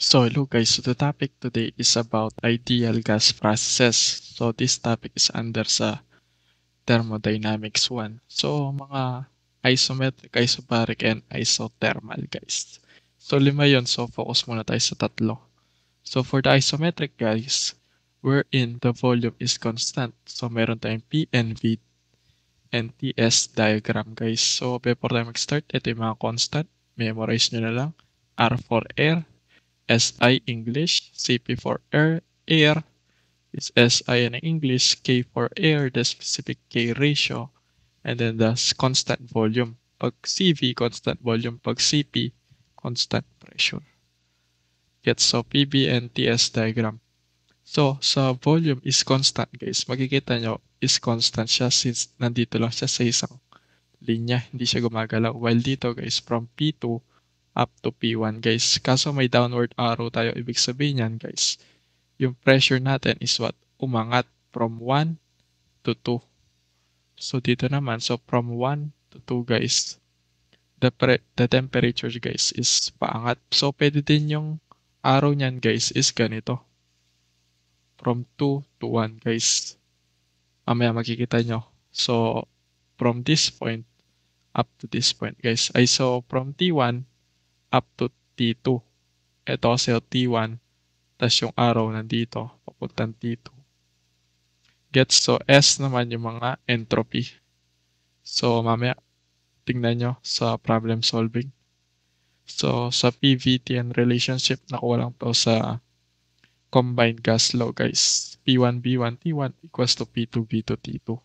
So hello guys, so the topic today is about ideal gas processes. So this topic is under sa thermodynamics 1. So mga isometric, isobaric, and isothermal guys. So lima yon, so focus muna tayo sa tatlo. So for the isometric guys, wherein the volume is constant. So meron tayong P and V and TS diagram guys. So before tayo mag-start, ito yung mga constant. Memorize nyo na lang. R for air, SI English, CP for air is SI in English, K for air, the specific K ratio, and then the constant volume. Pag CV, constant volume. Pag CP, constant pressure. Get so PB and TS diagram. So, sa volume is constant guys. Makikita nyo is constant siya since nandito lang siya sa isang linya. Hindi siya gumagalaw. While dito guys, from P2 up to P1 guys. Kaso may downward arrow tayo. Ibig sabihin yan guys, yung pressure natin is what? Umangat from 1 to 2. So dito naman, so from 1 to 2 guys, the temperature guys is paangat. So pwede din yung arrow niyan guys is ganito. From 2 to 1 guys. Mamaya makikita nyo. So from this point up to this point guys. Ay so from T1 up to T2. Ito kasi T1. Tas yung arrow nandito. Papuntang T2. Gets, so S naman yung mga entropy. So mamaya tingnan nyo sa problem solving. So sa PV-TN relationship, nakuha lang to sa combined gas law guys. P1 B1 T1 equals to P2 V2 T2.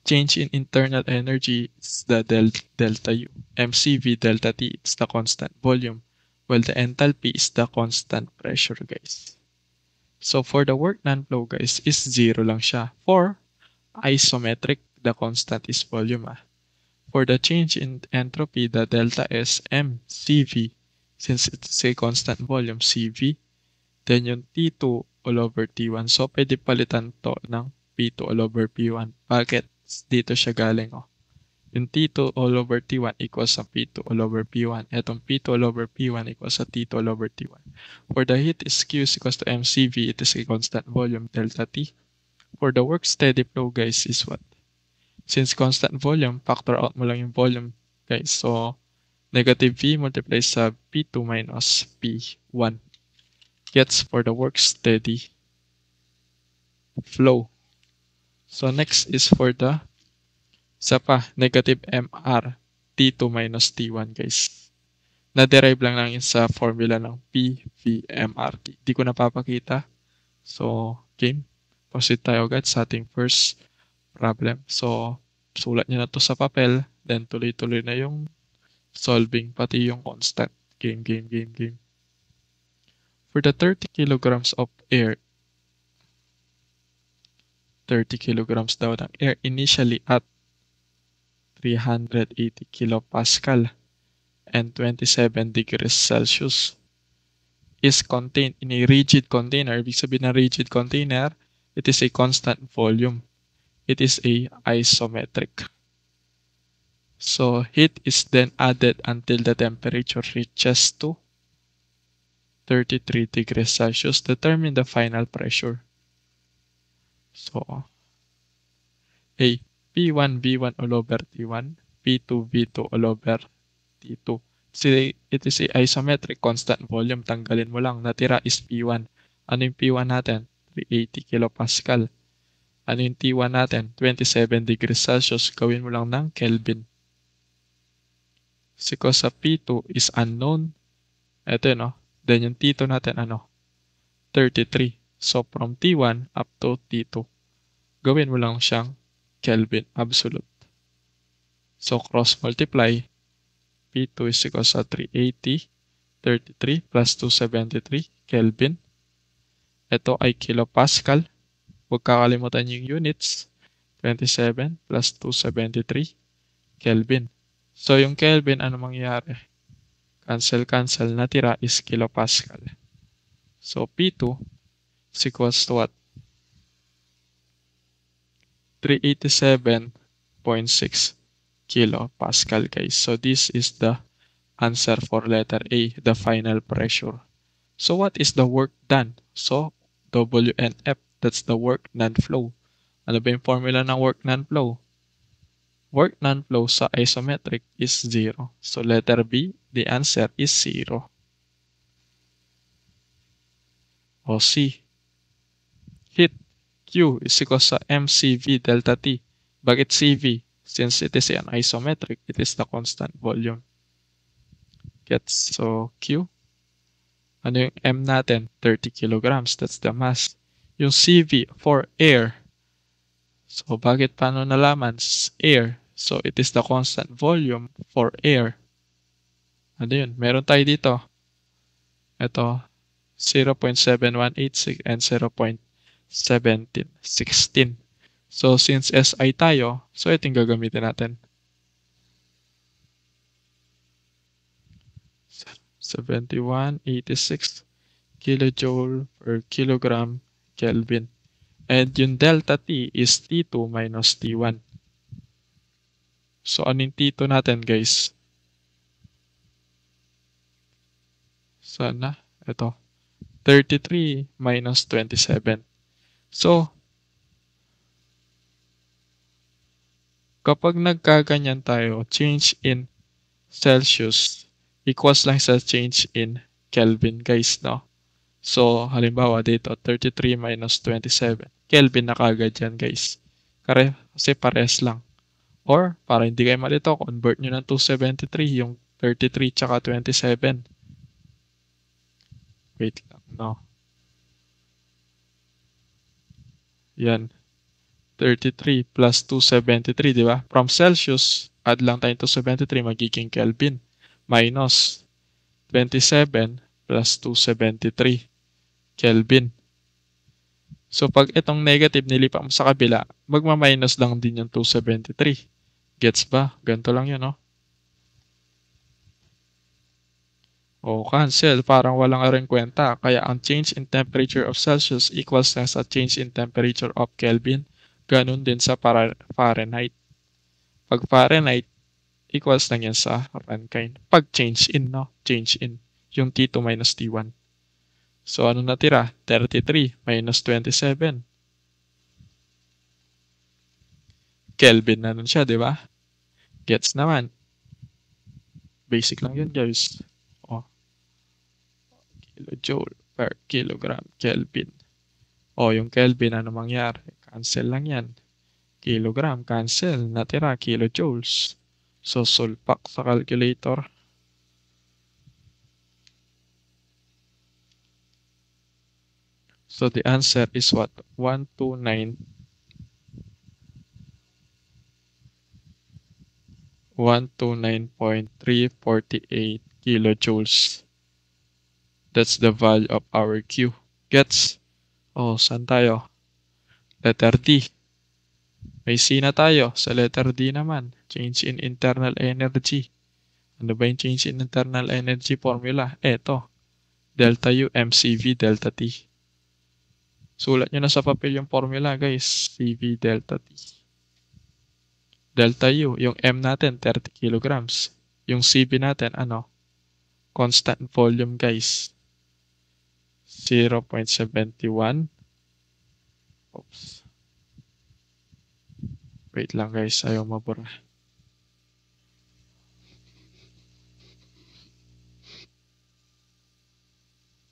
Change in internal energy is the delta U. MCV delta T is the constant volume, while the enthalpy is the constant pressure guys. So for the work non-flow guys is 0 lang siya. For isometric, the constant is volume. For the change in entropy, the delta S mCV, since it's a constant volume CV, then yung T2 all over T1. So pwede palitan to ng P2 all over P1. Bakit? Dito siya galing. Yung T2 all over T1 equals sa P2 all over P1. Etong P2 all over P1 equals sa T2 all over T1. For the heat is Q is equals to mCV, it is a constant volume delta T. For the work steady flow guys is what? Since constant volume, factor out mo lang yung volume guys. So negative V multiplies sa P2 minus P1. Gets for the work steady flow. So next is for the negative MR T2 minus T1 guys. Na-derive lang yun sa formula ng PVMRT. Di ko napapakita. So, game. Proceed tayo agad sa ating first problem. So, sulat nyo na to sa papel. Then, tuloy-tuloy na yung solving, pati yung constant. Game. For the 30 kilograms of air, 30 kilograms daw ng air initially at 380 kilopascal and 27 degrees Celsius is contained in a rigid container. Ibig sabihin ng rigid container, it is a constant volume. It is a isometric. So heat is then added until the temperature reaches to 33 degrees Celsius. Determine the final pressure. So A, P1 V1 all over T1, P2 V2 all over T2. It is a isometric constant volume. Tanggalin mo lang. Natira is P1. Ano yung P1 natin? 380 kilopascal. Ano yung T1 natin? 27 degrees Celsius. Gawin mo lang ng Kelvin. Because sa P2 is unknown. Ito yun, no? Then yung T2 natin, 33. So from T1 up to T2. Gawin mo lang siyang Kelvin. Absolute. So cross multiply. P2 is equals to 380, 33 plus 273 Kelvin. Ito ay kilopascal. Huwag kakalimutan yung units. 27 plus 273 Kelvin. So yung Kelvin, ano mangyayari? Cancel. Natira is kilopascal. So P2 is equals to what? 387.6 kilopascal guys. So this is the answer for letter A, the final pressure. So what is the work done? So WNF, that's the work non-flow. Ano ba yung formula ng work non-flow? Work non-flow sa isometric is 0. So letter B, the answer is 0. O C, heat Q is equal sa mCV delta T. Bakit CV? Since it is an isometric, it is the constant volume. Gets? So Q, ano yung M natin? 30 kilograms, that's the mass. Yung CV for air. So bakit paano nalaman? Air. So it is the constant volume for air. Ano yun? Meron tayo dito. Ito, 0.7186 and 0.1716. So since SI tayo, so ito yung gagamitin natin. 7186 kilojoule per kilogram Kelvin. And yung delta T is T2 minus T1. So anong T2 natin, guys? Sana, ito. 33 minus 27. So, kapag nagkaganyan tayo, change in Celsius equals lang sa change in Kelvin, guys, no? So, halimbawa dito, 33 minus 27. Kelvin na kagad yan, guys. Kasi pares lang. Or, para hindi kayo malito, convert nyo ng 273, yung 33 tsaka 27. Wait lang, no? Yan. 33 plus 273, di ba? From Celsius, add lang tayo 273, magiging Kelvin. Minus 27 plus 273, Kelvin. So, pag itong negative nilipat mo sa kabila, magma-minus lang din yung 273. Gets ba? Ganito lang yun, no? O, cancel. Parang walang rin kwenta. Kaya ang change in temperature of Celsius equals na sa change in temperature of Kelvin. Ganun din sa Fahrenheit. Pag Fahrenheit, equals lang yan sa Rankine. Pag change in, no? Change in. Yung T2 minus T1. So, ano natira? 33 minus 27. Kelvin na nun siya, di ba? Gets naman. Basic lang yun, guys. O. Kilojoule per kilogram Kelvin. O, yung Kelvin, ano mangyari? Cancel lang yan. Kilogram, cancel. Natira, kilojoules. So, sulpak sa calculator. So, the answer is what? 129.348 kilojoules. That's the value of our Q. Gets? Oh, saan tayo? Letter D. May C na tayo. Sa letter D naman, change in internal energy. Ano ba yung change in internal energy formula? Eto. Delta U mCV delta T. Sulat nyo na sa papel yung formula, guys. CV delta T. Delta U, yung M natin, 30 kilograms. Yung CV natin, ano? Constant volume, guys. 0.71. Oops. Wait lang, guys. Ayaw mabura.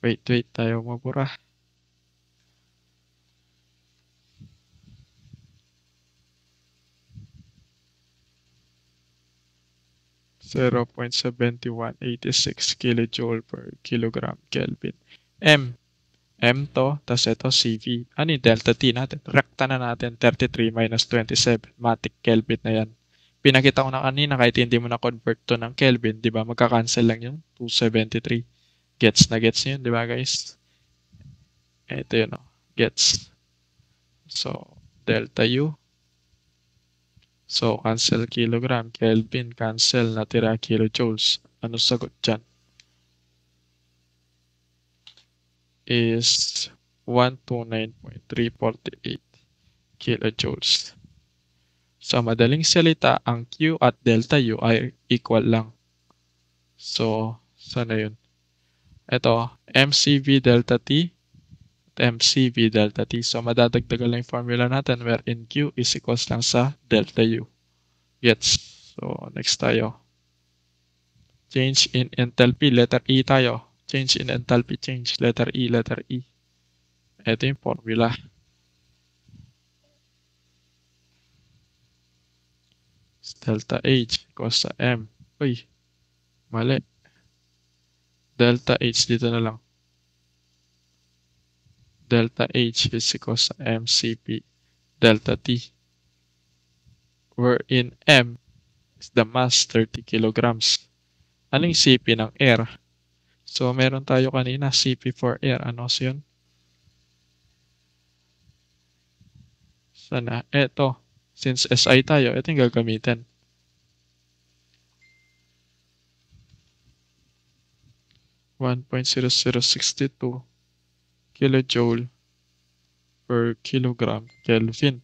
Wait. Ayaw mabura. 0.7186 kilojoule per kilogram Kelvin. M to, tas ito CV. Ano yung delta T natin? Rekta na natin, 33 minus 27. Matic Kelvin na yan. Pinakita ko na kanina, kahit hindi mo na-convert to ng Kelvin, di ba? Magka-cancel lang yung 273. Gets na gets yun, di ba, guys? Ito yun, no? Gets. So, delta U. So, cancel kilogram. Kelvin, cancel. Natira kilojoules. Ano sagot dyan? Is 129.348 kilojoules. Sa madaling salita, ang Q at delta U ay equal lang. So, sana yun? Ito, MCV delta T at MCV delta T. So, madadagdagan lang yung formula natin wherein Q is equals lang sa delta U. Gets? So, next tayo. Change in enthalpy, letter E tayo. Change in enthalpy, change. Letter E, letter E. Ito yung formula. Delta H equals sa M. Uy, mali. Delta H dito na lang. Delta H is equals sa MCP delta T. Wherein M is the mass 30 kilograms. Ano yung CP ng air? So, meron tayo kanina CP for air. Ano yun? Sana? Eto. Since SI tayo, ito yung gagamitin. 1.0062 kilojoule per kilogram Kelvin.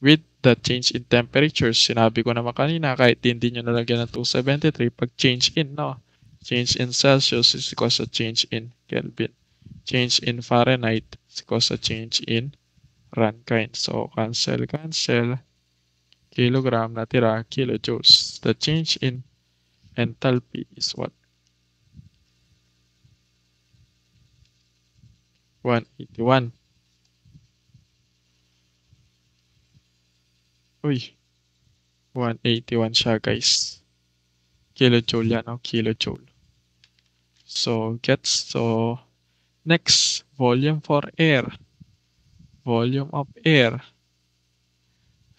With the change in temperature, sinabi ko naman kanina, kahit hindi nyo nalagyan ng 273, pag change in, no? Change in Celsius is equals to change in Kelvin. Change in Fahrenheit is equals to change in Rankine. So, cancel. Kilogram natira, kilojoules. The change in enthalpy is what? 181. Uy, 181 siya, guys. Kilojoule yan, no? Kilojoule. So, gets. So, next, volume for air. Volume of air.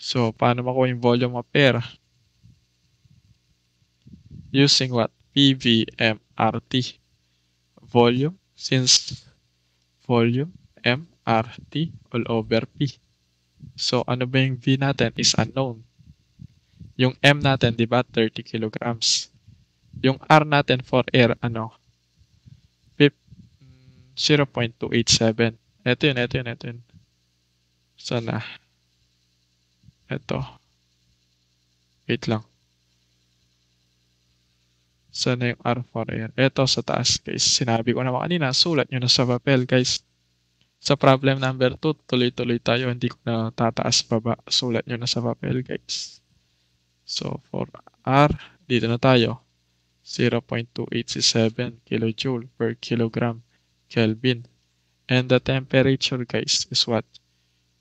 So, paano makuha yung volume of air? Using what? PVMRT. Volume, since volume, MRT all over P. So, ano ba yung V natin is unknown. Yung M natin, di ba, 30 kilograms. Yung R natin for air, 0.287. Ito yun. Sana. Ito. Wait lang. Sana yung R for air. Ito sa taas, guys. Sinabi ko naman kanina, sulat nyo na sa papel, guys. Sa problem number 2, tuloy-tuloy tayo. Hindi ko na tataas baba. Sulat nyo na sa papel, guys. So, for R, dito na tayo. 0.287 kilojoule per kilogram Kelvin. And the temperature, guys, is what?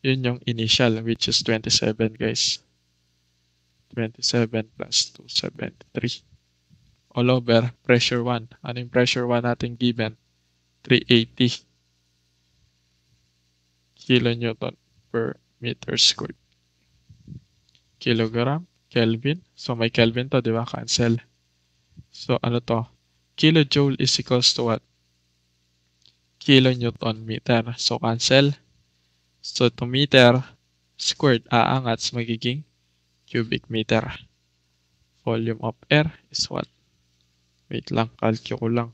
Yun yung initial, which is 27, guys. 27 plus 273. All over pressure 1. Ano yung pressure 1 natin given? 380 kilonewton per meter squared. Kilogram, Kelvin. So, may Kelvin to, di ba? Cancel. So, ano to? Kilojoule is equals to what? Kilonewton meter. So, cancel. So, to meter squared, aangat magiging cubic meter. Volume of air is what? Wait lang, calculate ko lang.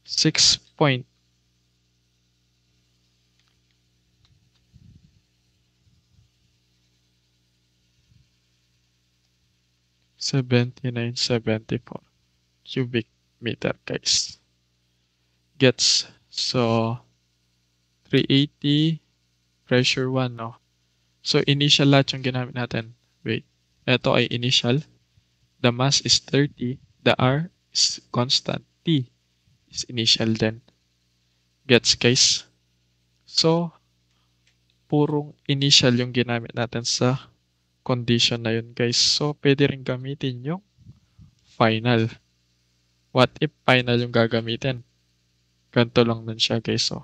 6.7974 cubic meter, guys. Gets. So, 380 pressure 1, no? So, initial lahat yung ginamit natin. Wait. Ito ay initial. The mass is 30. The R is constant. T is initial then. Gets, guys? So, purong initial yung ginamit natin sa condition na yun, guys. So, pwede rin gamitin yung final. What if final yung gagamitin? Ganito lang nun siya, guys. So,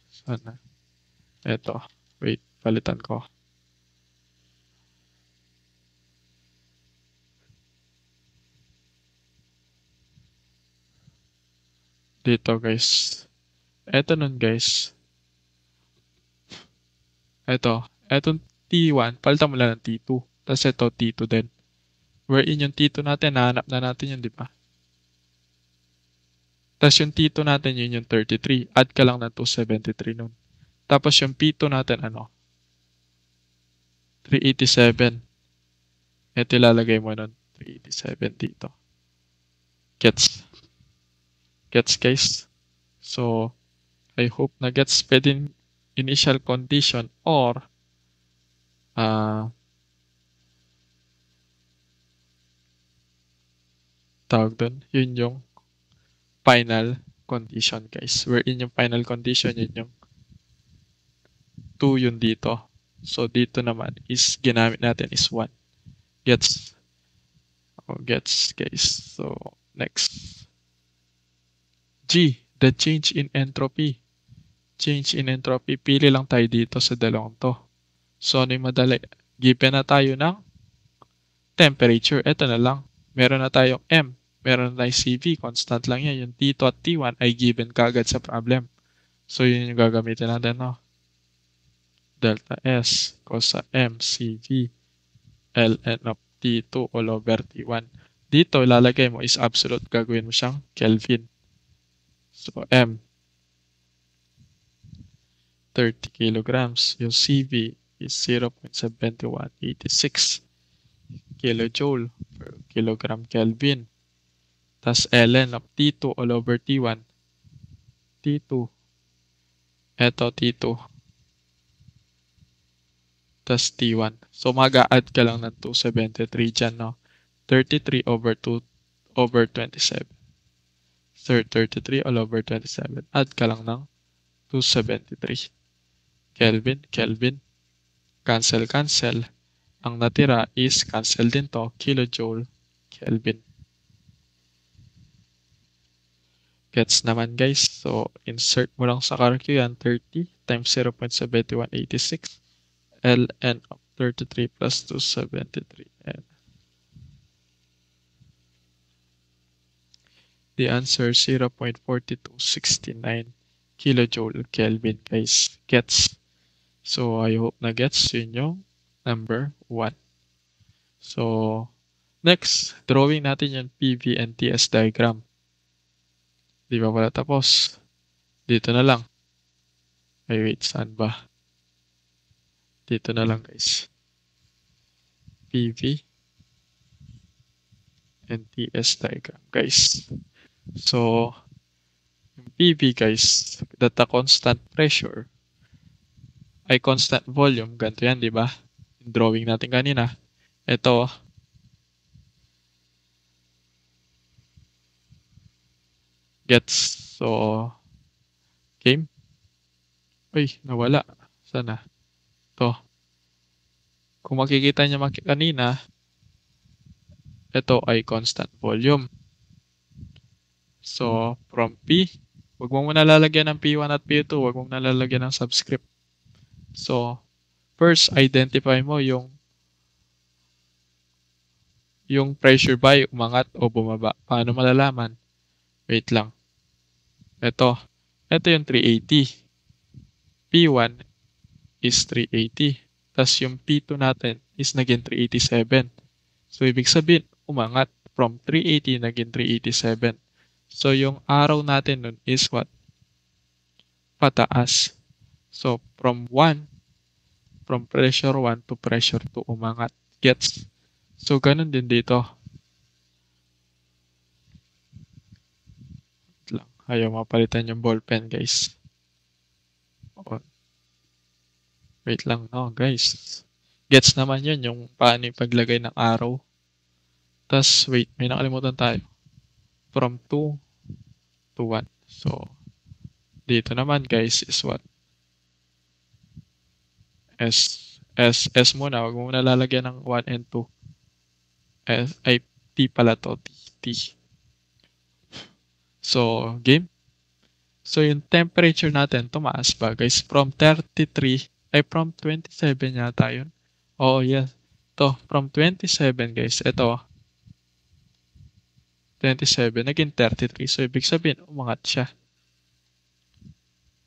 sana. Eto. Wait, palitan ko. Dito, guys. Eto nun, guys. Etong T1, palitan mo lang ng T2. Tapos ito, T2 din. Wherein yung T2 natin, nahanap na natin yun, di ba? Tapos yung T2 natin, yun yung 33. Add ka lang ng 273 nun. Tapos yung P2 natin, 387. Ito ilalagay mo nun, 387 dito. Gets? Gets, guys? So, I hope na gets. Pwedeng initial condition or tawag doon, yun yung final condition, guys. Wherein yung final condition, yun yung 2 yun dito. So, dito naman is ginamit natin is 1. Gets? Gets, guys. So, next. G, the change in entropy. Change in entropy. Pili lang tayo dito sa dalawang to. So, ano yung madali? Given na tayo ng temperature. Ito na lang. Meron na tayong M. Meron na tayong CV. Constant lang yan. Yung T2 at T1 ay given kagad sa problem. So, yun yung gagamitin natin, no? Delta S cos sa M CV ln of T2 all over T1. Dito, ilalagay mo is absolute. Gagawin mo siyang Kelvin. So, M 30 kilograms. Yung CV is 0.7186 kilojoule per kilogram Kelvin. Tas ln of T2 all over T1. T2. Eto T2. Tas T1. So mag-a-add ka lang ng 273 dyan, no? 33 over 2 over 27. So 33 all over 27. Add ka lang ng 273. Kelvin, Kelvin. Cancel, cancel. Ang natira is cancel din to. Kilojoule, Kelvin. Gets naman, guys. So insert mo lang sa calc yan. 30 times 0.7186. ln of 33 plus 273. And the answer is 0.4269 kilojoule Kelvin, guys. Gets. So I hope na gets yun yung number 1. So next, drawing natin yung PV and TS diagram. Di ba pala tapos? Dito na lang. Ay wait, saan ba? Dito na lang, guys. PV and TS diagram, guys. So, yung PV, guys, that a constant pressure ay constant volume. Ganito yan, di ba? Yung drawing natin kanina. Ito, gets. So, game. Uy, nawala. Sana. Ito. Kung makikita niyo kanina, ito ay constant volume. So, from P, huwag mo muna lalagyan ng P1 at P2, huwag mo muna lalagyan ng subscript. So, first, identify mo yung pressure ba ay umangat o bumaba. Paano malalaman? Wait lang. Ito yung 380. P1 is 380. Tapos yung P2 natin is naging 387. So, ibig sabihin, umangat from 380 naging 387. So, yung arrow natin nun is what? Pataas. So, from pressure 1 to pressure 2 umangat. Gets? So, ganun din dito. Ayaw mapalitan yung ballpen, guys. Wait lang, no, guys. Gets naman yun, yung paano yung paglagay ng arrow. Tapos, wait, may nakalimutan tayo. From 2 to 1. So, dito naman, guys, is what? S muna. Huwag mo muna lalagyan ng 1 and 2. Ay, T pala to. T. So, game. So, yung temperature natin, tumaas ba, guys? From 33, from 27 yata yun. Oh, yes. Ito, from 27, guys. Ito, 27, naging 33. So, ibig sabihin, umangat siya.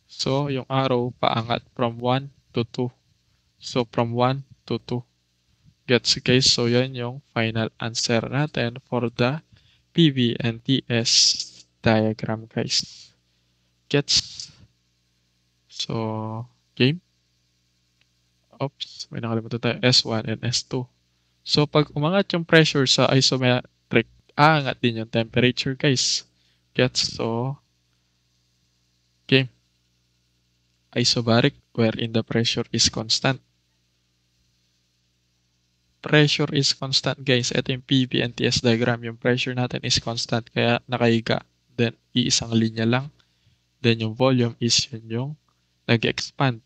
So, yung arrow, paangat from 1 to 2. So, from 1 to 2. Gets, guys? So, yan yung final answer natin for the PV and TS diagram, guys. Gets? So, Game? Oops, may nakalimutan tayo. S1 and S2. So, pag umangat yung pressure sa isometric, aangat din yung temperature, guys. Gets? So, game. Isobaric, wherein the pressure is constant. Pressure is constant, guys. Ito yung PV and TS diagram. Yung pressure natin is constant, kaya nakahiga. Then, iisang linya lang. Then, yung volume is yun yung nag-expand.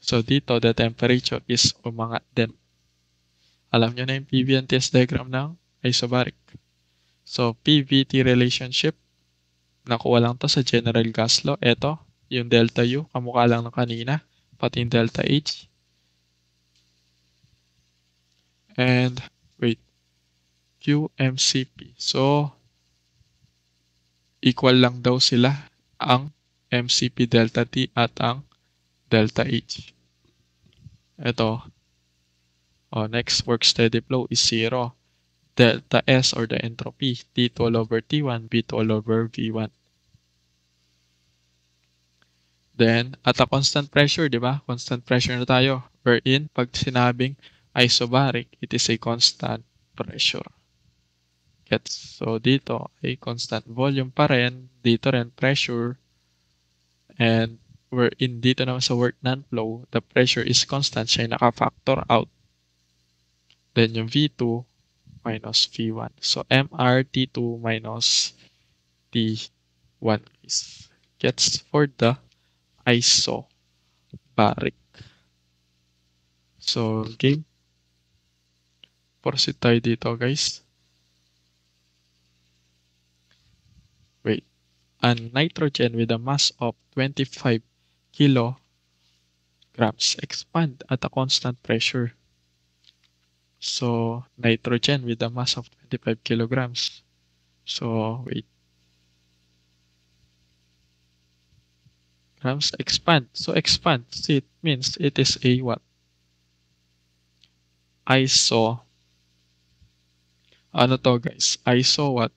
So, dito, the temperature is umangat din. Alam nyo na yung PV and TS diagram ng isobaric. So, PVT relationship, nakuha lang to sa general gas law. Ito, yung delta U, kamukha lang ng kanina, pati yung delta H. And, wait, QMCP. So, equal lang daw sila ang MCP delta T at ang delta H. Ito, next work steady flow is 0. Delta S or the entropy, T2 all over T1, B2 all over V1. Then, at a constant pressure, di ba? Constant pressure na tayo. Wherein, pag sinabing isobaric, it is a constant pressure. Gets? So, dito ay constant volume pa rin. Dito rin, pressure. And, wherein dito naman sa work non-flow, the pressure is constant. Siya yung naka-factor out. Then, yung V2 minus V1. So, MR T2 minus T1 is gets for the isobaric. So, game. Proceed tayo dito, guys. Wait. A nitrogen with a mass of 25 kilograms expand at a constant pressure. So, nitrogen with a mass of 25 kilograms. So, wait. Grams expand. So, expand. See, it means it is a what? Ano to, guys? What?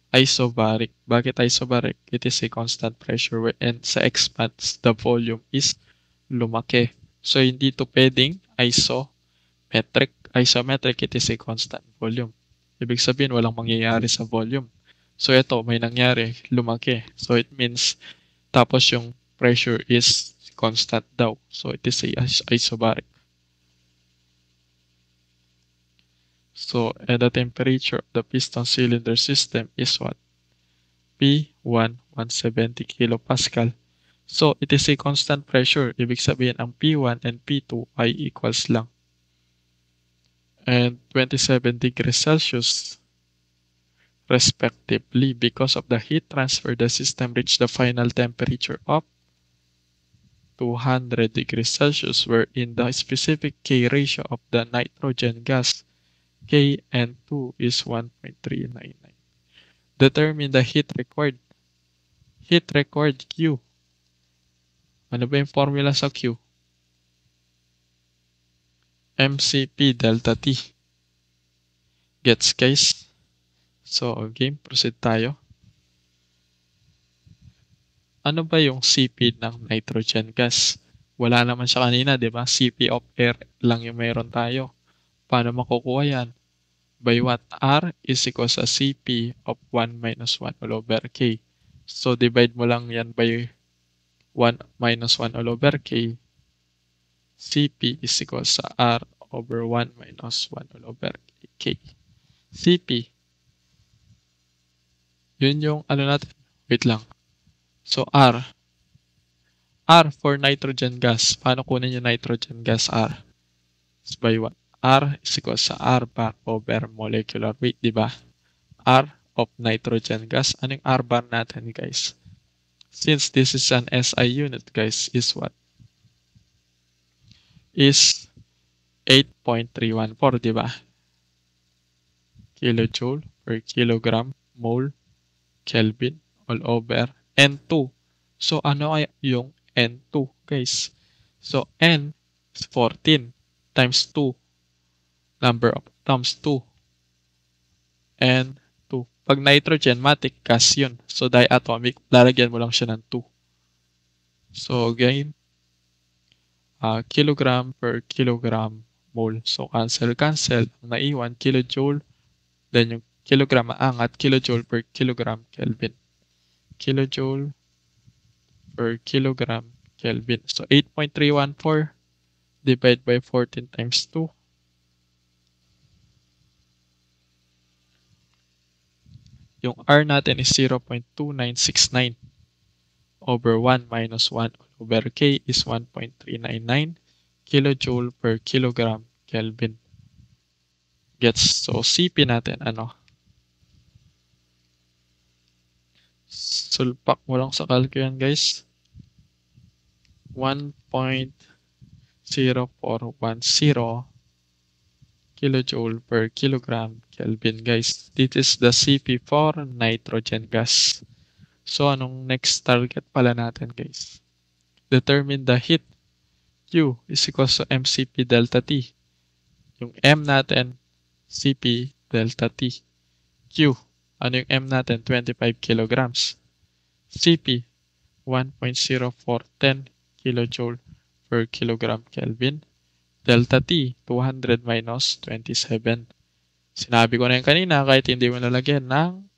Isobaric. Bakit isobaric? It is a constant pressure and sa expands, the volume is lumaki. So, hindi to pwedeng isometric. Isometric, it is a constant volume. Ibig sabihin, walang mangyayari sa volume. So, ito, may nangyari, lumaki. So, it means, tapos yung pressure is constant daw. So, it is a isobaric. So, and the temperature of the piston cylinder system is what? P1, 170 kilopascal. So, it is a constant pressure. Ibig sabihin, ang P1 and P2 ay equals lang. And 27 degrees Celsius respectively. Because of the heat transfer, the system reached the final temperature of 200 degrees Celsius, wherein the specific K ratio of the nitrogen gas K and 2 is 1.399. Determine the heat required. Heat required Q. Ano ba yung formula sa Q? MCP delta T. Gets, guys? So, game, proceed tayo. Ano ba yung CP ng nitrogen gas? Wala naman siya kanina, di ba? CP of air lang yung meron tayo. Paano makukuha yan? By what? R is equal sa CP of 1 minus 1 all over K. So, divide mo lang yan by 1 minus 1 all over K. CP is equal sa R over 1 minus 1 all over K. CP. Yun yung ano natin. Wait lang. So, R. R for nitrogen gas. Paano kunin yung nitrogen gas R? It's by what? R is equal sa R bar over molecular weight, di ba? R of nitrogen gas. Ano yung R bar natin, guys? Since this is an SI unit, guys, is what? Is 8.314, di ba? Kilojoule per kilogram mole Kelvin all over N2. So, ano ay yung N2, guys? So, N is 14 times 2. Number of atoms 2. And 2. Pag nitrogen, matic gas yun. So, diatomic, lalagyan mo lang siya ng 2. So, again, kilogram per kilogram mole. So, cancel. Ang naiwan, kilojoule. Then, yung kilogram aangat, kilojoule per kilogram Kelvin. Kilojoule per kilogram Kelvin. So, 8.314 divided by 14 times 2. Yung R natin is 0.2969 over 1 minus 1 over K is 1.399 kilojoule per kilogram Kelvin. Gets? So, CP natin, ano? Sulpak mo lang sa calc yan, guys. 1.0410 kilojoule per kilogram Kelvin, guys. This is the CP for nitrogen gas. So, anong next target pala natin, guys? Determine the heat. Q is equals to mCp delta T. Yung M natin, CP delta T. Q, ano yung M natin? 25 kilograms. CP, 1.0410 kilojoule per kilogram Kelvin. Delta T, 200 minus 27. Sinabi ko na yan kanina kahit hindi mo nalagyan ng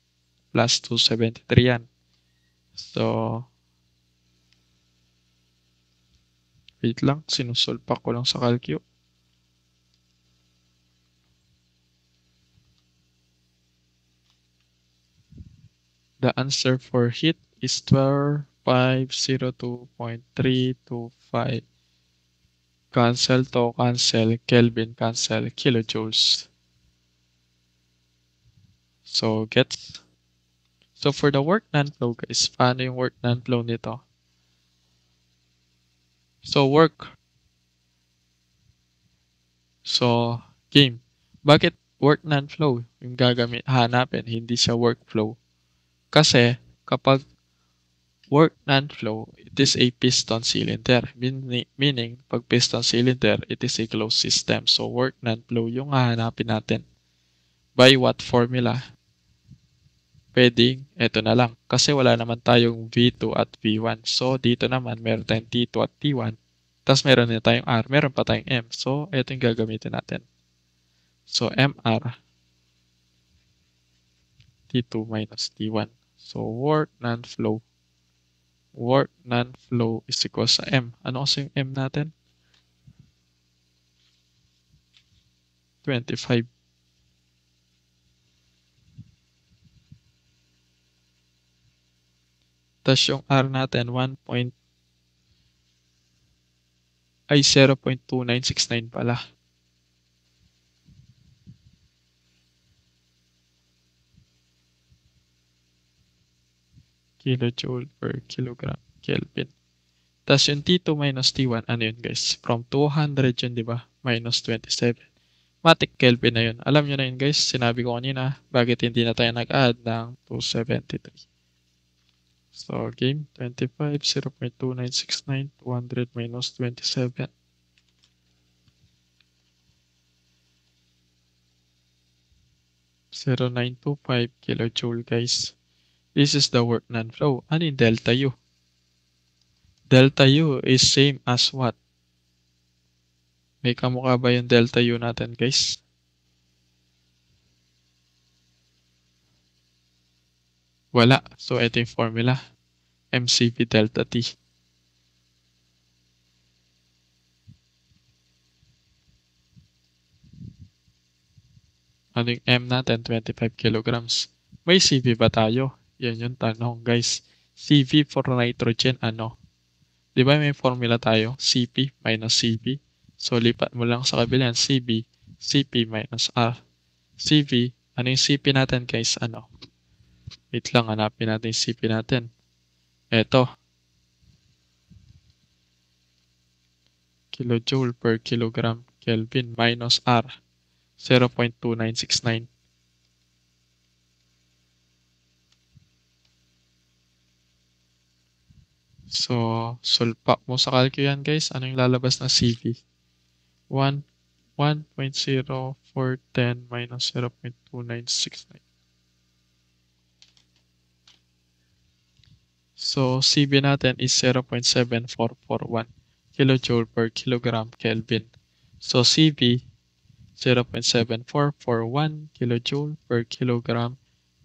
plus 273 yan. So, wait lang, sinusulpak ko lang sa calcu. The answer for heat is 12,502.325. Cancel to cancel, Kelvin cancel, kilojoules. So, gets? So, for the work non-flow, guys, paano yung work non-flow nito? So, work. So, game. Bakit work non-flow yung hanapin, hindi siya workflow? Kasi, kapag work non-flow, it is a piston cylinder. Meaning, pag piston cylinder, it is a closed system. So, work non-flow yung hahanapin natin. By what formula? Pwedeng, eto na lang. Kasi wala naman tayong V2 at V1. So, dito naman, meron tayong T2 at T1. Tapos, meron din tayong R. Meron pa tayong M. So, eto yung gagamitin natin. So, MR T2 minus T1. So, work non-flow. Work non-flow is equal sa M. Ano kasi yung M natin? 25. Tapos yung R natin, 0.2969 pala. Kilojoule per kilogram Kelvin. Tapos yung T2 minus T1, ano yun, guys? From 200 yun, di ba? Minus 27. Matic Kelvin na yun. Alam nyo na yun, guys. Sinabi ko kanina, bakit hindi na tayo nag-add ng 273. So, game 25, 0.2969, 200 minus 27. (0.925 kilojoule, guys. This is the work non-flow. Ano yung delta U? Delta U is same as what? May kamukha ba yung delta U natin, guys? Wala. So, ito yung formula. mCp delta T. Ano yung M natin? 25 kilograms. May CV ba tayo? Yan yung tanong, guys. CV for nitrogen, ano? Di ba may formula tayo? CP minus CV. So, lipat mo lang sa kabilang CB, CP minus R. CV, ano yung CP natin, guys? Ano? Wait lang, hanapin natin yung CP natin. Eto. Kilojoule per kilogram Kelvin minus R. 0.2969. So, sulpak mo sa calcu yan, guys. Ano yung lalabas na CV? 1.0410 minus 0.2969. So, CB natin is 0.7441. kilojoule per kilogram Kelvin. So CV 0.7441 kilojoule per kilogram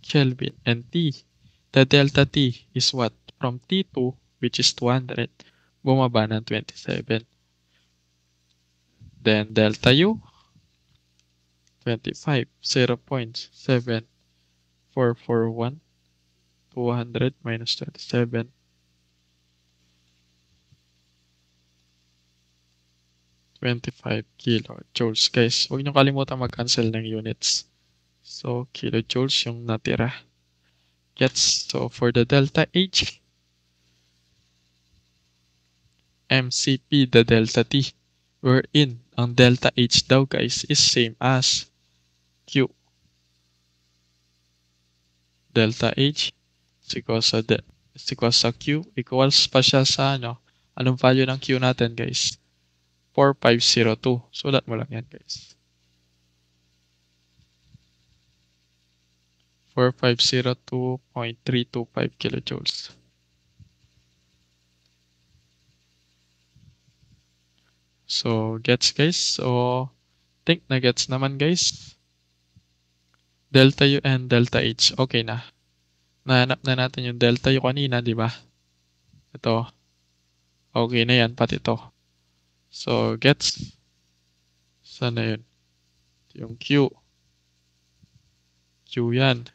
Kelvin. And T, the delta T is what? From T2, which is 200, bumaba ng 27. Then delta U, 25, 0.7441, 200 minus 27, 25 kilojoules. Guys, huwag niyo kalimutan mag-cancel ng units. So, kilojoules yung natira. Gets, so for the delta H, MCP, the delta T, wherein ang delta H daw guys is same as Q. Delta H is equals sa Q equals pa siya sa ano? Anong value ng Q natin guys? 4502. Sulat mo lang yan guys. 4502.325 kilojoules. So, gets guys. So, think na gets naman guys. Delta U and delta H. Okay na. Nahanap na natin yung delta U kanina, di ba? Ito. Okay na yan, pati ito. So, gets. Sana yun? Yung Q. Q yan.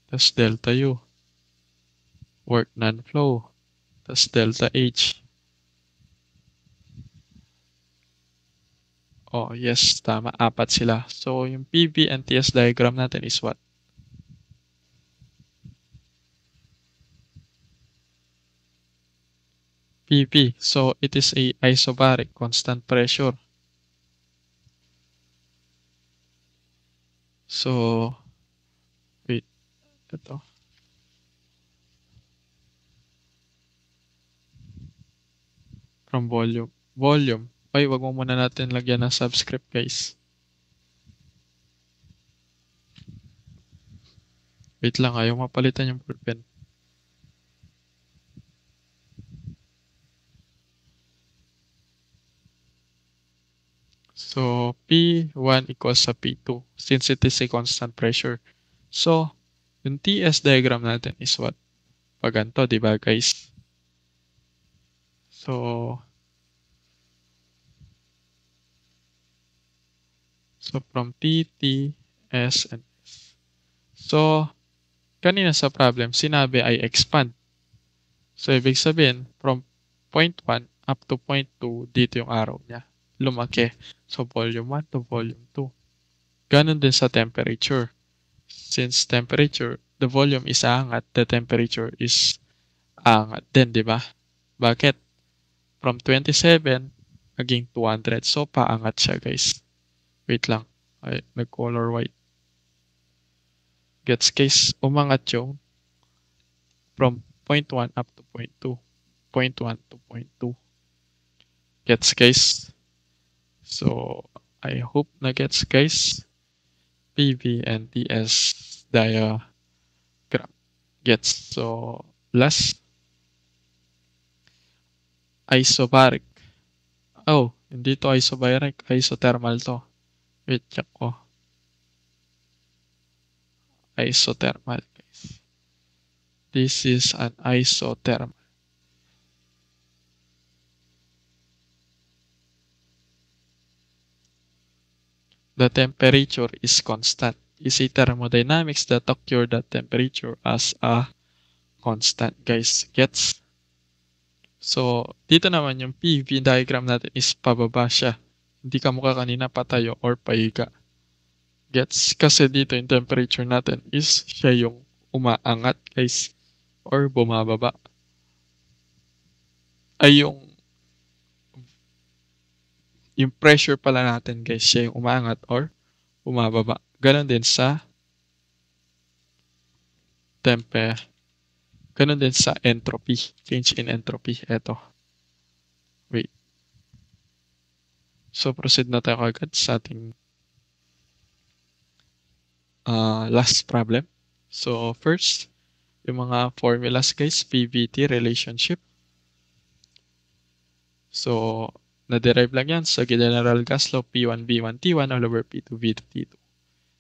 Tapos delta U. Work non-flow. Tapos delta H. Oh, yes, tama. Apat sila. So, yung PV and TS diagram natin is what? PV. So, it is a isobaric constant pressure. So, wait. Ito. From volume. Volume. Ay, wag mo muna natin lagyan ng subscript, guys. Wait lang, ayaw mapalitan yung ballpen. So, P1 equals sa P2 since it is a constant pressure. So, yung TS diagram natin is what? Pag ganito, di ba, guys? So, from T, T, S, and S. So, kanina sa problem, sinabi ay expand. So, ibig sabihin, from point 1 up to point 2, dito yung arrow niya. Lumaki. So, volume 1 to volume 2. Ganon din sa temperature. Since temperature, the volume is aangat, the temperature is aangat din, di ba? Bakit? From 27, naging 200. So, paangat siya, guys. Wait lang. Ay, nag-color white. Gets case, umangat yung from point 1 up to point 2. Point 1 to point 2. Gets case. So, I hope na gets guys. PV and TS diagram gets. So, last. Isobaric. Oh, hindi to isobaric. Isothermal to. Wait, check ko. Isothermal, guys. This is an isothermal. The temperature is constant. Is a thermodynamics that occur that temperature as a constant, guys. Gets? So, dito naman yung PV diagram natin is pababa siya. Hindi ka mukha kanina patayo or pahiga. Gets? Kasi dito yung temperature natin is siya yung umaangat, guys. Or bumababa. Ay yung pressure pala natin, guys, siya yung umaangat or bumababa. Ganon din sa ganon din sa entropy. Change in entropy. Eto. Wait. So, proceed na tayo agad sa ating last problem. So, first, yung mga formulas, guys, PVT relationship. So, na-derive lang yan sa general gas law, P1 V1 T1 all over P2 V2 T2.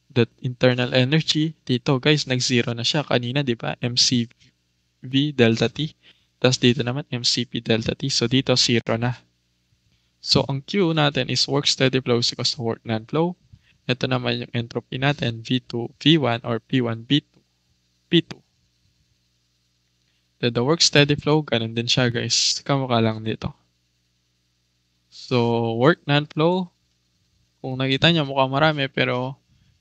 The internal energy, dito guys, nag-zero na siya. Kanina, di ba? mcv delta T. Tapos dito naman, mcp delta T. So, dito, zero na. So, ang Q natin is work steady flow is equals to work non-flow. Ito naman yung entropy natin, V2 V1 or P1 V2 P2. Then the work steady flow, ganun din siya guys. Kamukha lang dito. So, work non-flow, kung nakita nyo mukhang marami pero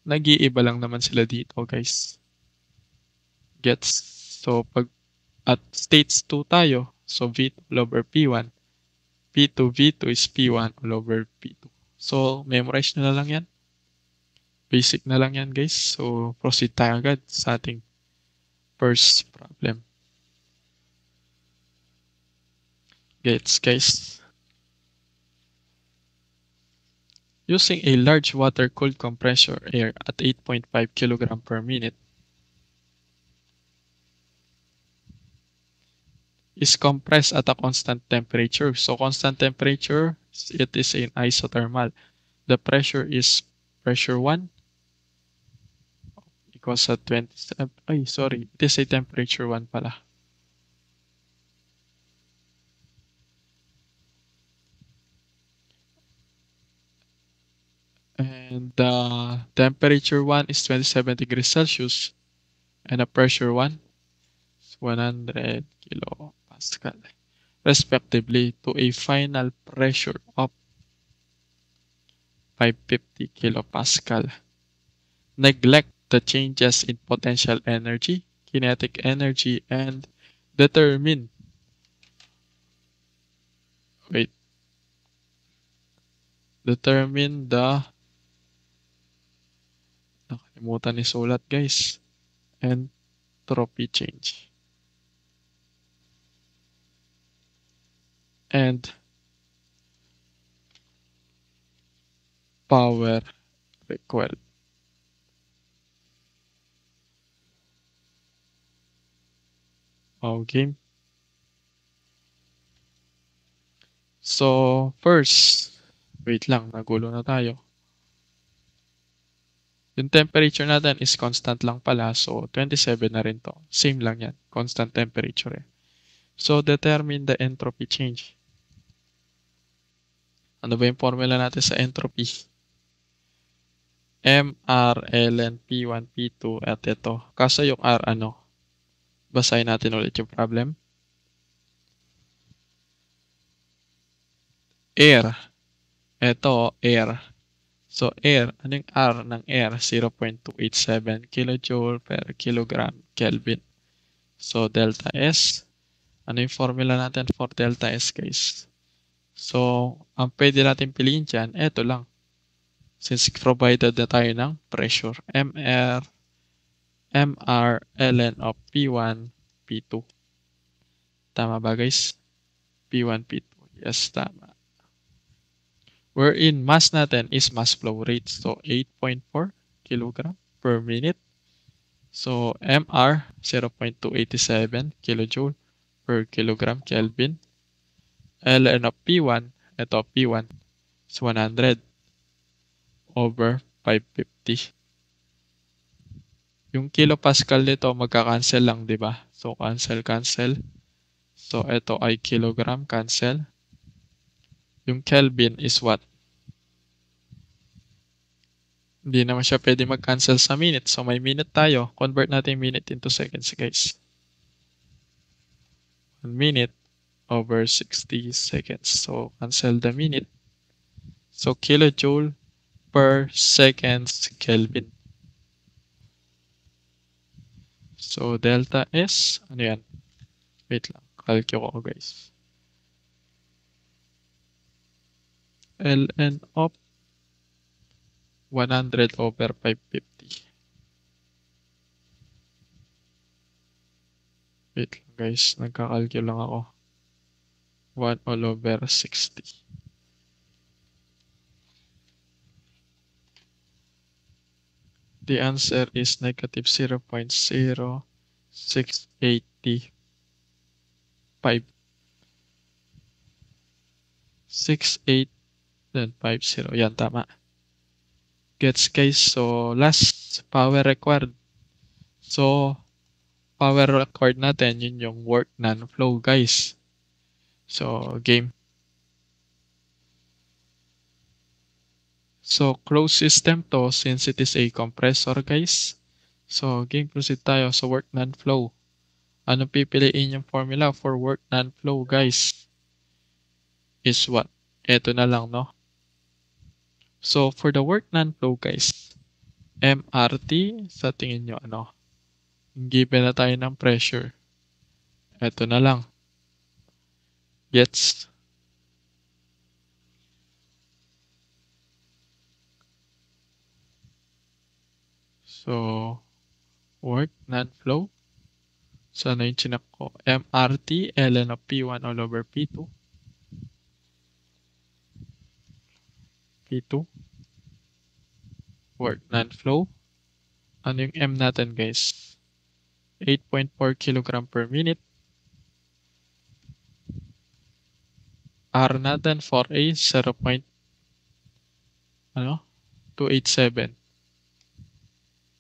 nag-iiba lang naman sila dito guys. Gets? So, pag at states 2 tayo, so V2 all over P1, P2 V2 is P1 all over P2. So, memorize nyo na lang yan. Basic na lang yan guys. So, proceed tayo agad sa ating first problem. Gets guys? Using a large water-cooled compressor air at 8.5 kg per minute is compressed at a constant temperature. So constant temperature, it is an isothermal. The pressure is pressure 1 equals to 27. It is a temperature 1 pala. And the temperature 1 is 27 degrees Celsius and the pressure 1 is 100 kilopascal respectively to a final pressure of 550 kilopascal. Neglect the changes in potential energy, kinetic energy, and determine the nakalimutan ni sulat guys, entropy change and power required. Okay. So, first, wait lang, nagulo na tayo. Yung temperature natin is constant lang pala, so 27 na rin to. Same lang yan, constant temperature. So, determine the entropy change. Ano ba yung formula natin sa entropy? MR ln P1 P2 at ito. Kaso yung R ano? Basahin natin ulit yung problem. Air. Ito, air. So, air. Ano yung R ng air? 0.287 kilojoule per kilogram Kelvin. So, delta S. Ano yung formula natin for delta S, guys? So, ang pwede natin piliin dyan, ito lang. Since provided na tayo ng pressure. MR ln of P1, P2. Tama ba, guys? P1, P2. Yes, tama. Wherein mass natin is mass flow rate. So, 8.4 kilogram per minute. So, MR, 0.287 kilojoule per kilogram Kelvin. Ln of P1, ito P1, is 100 over 550. Yung kilopascal nito magka-cancel lang, di ba? So, cancel. So, ito ay kilogram, cancel. Yung Kelvin is what? Hindi naman siya pwede mag-cancel sa minute. So, may minute tayo. Convert natin minute into seconds, guys. 1 minute over 60 seconds. So, cancel the minute. So, kilojoule per seconds Kelvin. So, delta S, ano yan? Wait lang, calculate ko guys. Ln of 100 over 550. Wait lang guys, nagkakalculate lang ako. 1 all over 60. The answer is negative 0.0685. 68, then 50. Yan, tama. Gets guys? So, last power required. So, power required natin, yun yung work non-flow guys. So, game. So, closed system to since it is a compressor guys. So, game proceed tayo sa work non-flow. Ano pipiliin yung formula for work non-flow guys? Is what? Ito na lang, no? So, for the work non-flow guys, MRT, sa tingin nyo, ano? Given na tayo ng pressure. Ito na lang. Gets? So, work non-flow. So, ano yung chinak ko? MRT, ln of P1 all over P2. P2. Work non-flow. Ano yung M natin guys? 8.4 kg per minute. R natin for A 0.287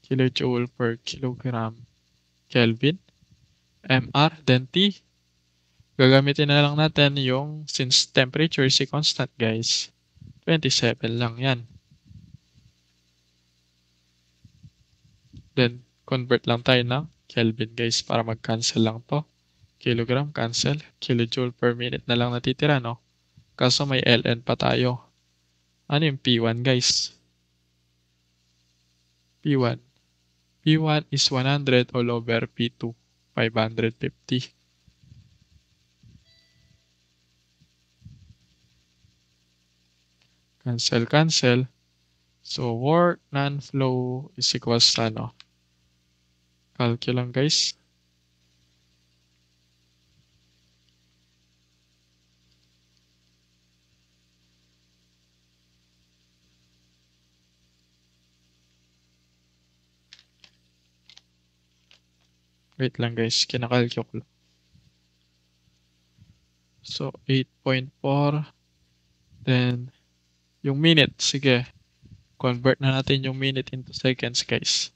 kilojoule per kilogram Kelvin. MR, then T. Gagamitin na lang natin yung since temperature is a constant guys. 27 lang yan. Then, convert lang tayo ng Kelvin guys para mag-cancel lang to. Kilogram, cancel. Kilojoule per minute na lang natitira, no? Kaso may ln pa tayo. Ano yung P1 guys? P1. P1 is 100 all over P2. 550. Cancel, cancel. So, work non-flow is equals to ano? Calculate lang guys. Wait lang guys, kinakalculate. So, 8.4. Then, yung minute, sige. Convert na natin yung minute into seconds guys.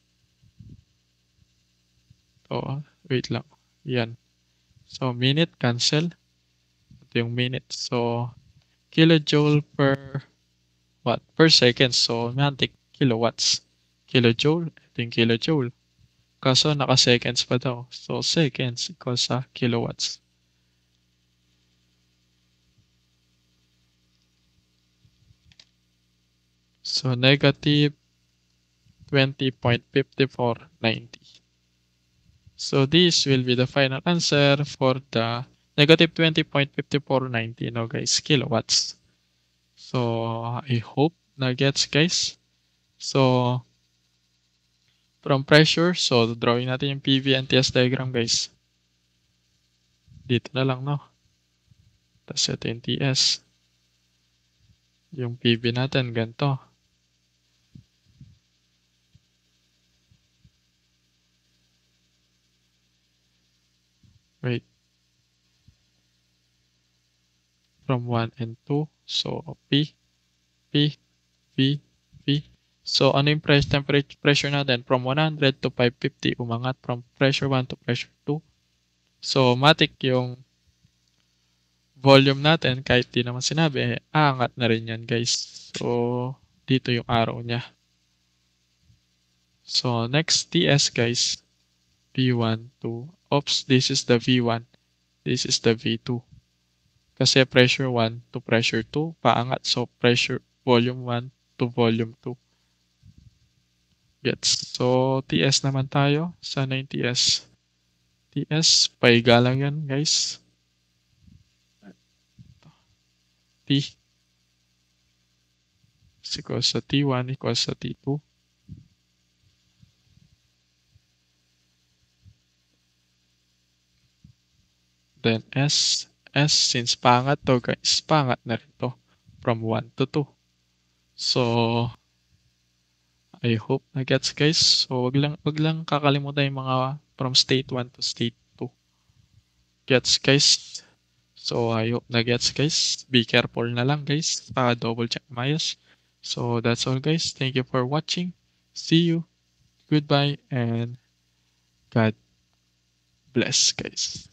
So, wait lang. Yan. So, minute, cancel. Ito yung minute. So, kilojoule per what? Per second. So, mantic kilowatts. Kilojoule. Ito yung kilojoule. Kaso, naka-seconds pa daw. So, seconds equals sa kilowatts. So, negative 20.5490. So, this will be the final answer for the negative 20.5490, no guys, kilowatts. So, I hope na gets guys. So, from pressure, so drawing natin yung PV and TS diagram guys. Dito na lang, no? Tapos ito yung TS. Yung PV natin, ganito. Wait. From 1 and 2. So, P, P, P, P. So, ano yung pressure natin? From 100 to 550, umangat from pressure 1 to pressure 2. So, matik yung volume natin, kahit di naman sinabi, aangat na rin yan, guys. So, dito yung arrow niya. So, next TS, guys. V1, 2. Oops, this is the V1. This is the V2. Kasi pressure 1 to pressure 2, paangat. So, pressure volume 1 to volume 2. Gets. So, TS naman tayo. Sana yung TS. TS, paiga lang yan, guys. T is equals to T1 equals to T2. Then S, since pangat to guys, pangat na rin to from 1 to 2. So, I hope na gets guys. So, wag lang kakalimutan yung mga from state 1 to state 2. Gets guys. So I hope na gets guys. Be careful na lang guys. Double check mayos. So that's all guys. Thank you for watching. See you. Goodbye and God bless guys.